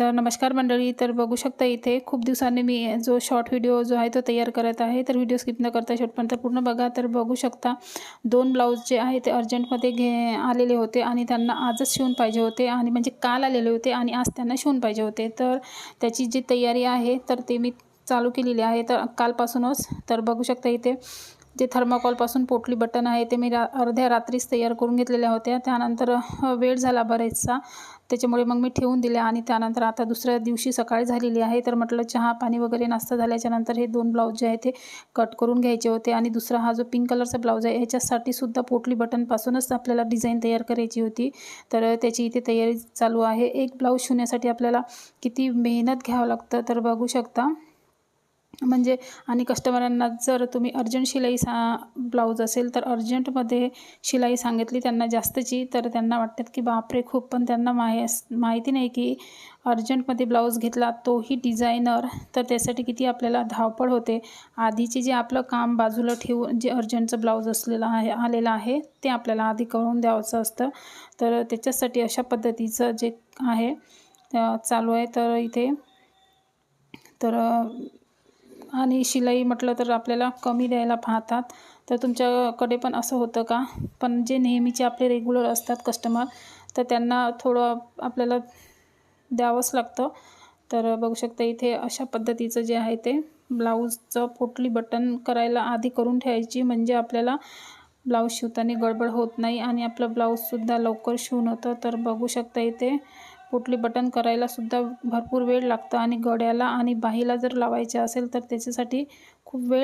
तर नमस्कार मंडळी. तर बघू शकता इथे खूप दिवसांनी मी जो शॉर्ट व्हिडिओ जो आहे तो तयार करत आहे. तर व्हिडिओ स्किप न करता शेवटपर्यंत पूर्ण बघा. तर बघू शकता 2 ब्लाऊज जे आहे ते अर्जंटमध्ये आलेले होते आणि त्यांना आजच शिवून पाहिजे होते आणि म्हणजे काल आलेले होते आणि आज त्यांना शिवून पाहिजे होते. तर त्याची जी तयारी आहे तर ते मी चालू केलेली आहे तर कालपासूनच. तर बघू शकता इथे जे थर्माकोलपासून पोटली बटन आहे ते मी अर्ध्या रात्रीच तयार करून घेतलेल्या होत्या. त्यानंतर वेळ झाला बरेचसा, त्याच्यामुळे मग मी ठेवून दिल्या आणि त्यानंतर आता दुसऱ्या दिवशी सकाळी झालेली आहे. तर म्हटलं चहा पाणी वगैरे नाश्ता झाल्याच्यानंतर हे 2 ब्लाऊज जे आहे ते कट करून घ्यायचे होते. आणि दुसरा हा जो पिंक कलरचा ब्लाऊज आहे ह्याच्यासाठी सुद्धा पोटली बटनपासूनच आपल्याला डिझाईन तयार करायची होती. तर त्याची इथे तयारी चालू आहे. एक ब्लाऊज शिवण्यासाठी आपल्याला किती मेहनत घ्यावं लागतं तर बघू शकता. म्हणजे आणि कस्टमरांना जर तुम्ही अर्जंट शिलाई ब्लाऊज असेल तर अर्जंटमध्ये शिलाई सांगितली त्यांना जास्तची, तर त्यांना वाटतात की बापरे खूप, पण त्यांना माहिती नाही की अर्जंटमध्ये ब्लाऊज घेतला तोही डिझायनर, तर त्यासाठी किती आपल्याला धावपळ होते. आधीचे जे आपलं काम बाजूला ठेवून जे अर्जंटचं ब्लाऊज आलेलं आहे ते आपल्याला आधी करून द्यायचं असतं. तर त्याच्यासाठी अशा पद्धतीचं जे आहे चालू आहे. तर इथे तर आणि शिलाई म्हटलं तर आपल्याला कमी द्यायला पाहतात. तर तुमच्याकडे पण असं होतं का? पण जे नेहमीचे आपले रेग्युलर असतात कस्टमर, तर त्यांना थोडं आपल्याला द्यावंच लागतं. तर बघू शकता इथे अशा पद्धतीचं जे आहे ते ब्लाऊजचं पोटली बटन करायला आधी करून ठेवायची, म्हणजे आपल्याला ब्लाऊज शिवताना गडबड होत नाही आणि आपलं ब्लाऊजसुद्धा लवकर शिवून होतं. तर बघू शकता इथे पोटली बटन करायलासुद्धा भरपूर वेळ लागतं आणि गळ्याला आणि बाहीला जर लावायचे असेल तर त्याच्यासाठी खूप वेळ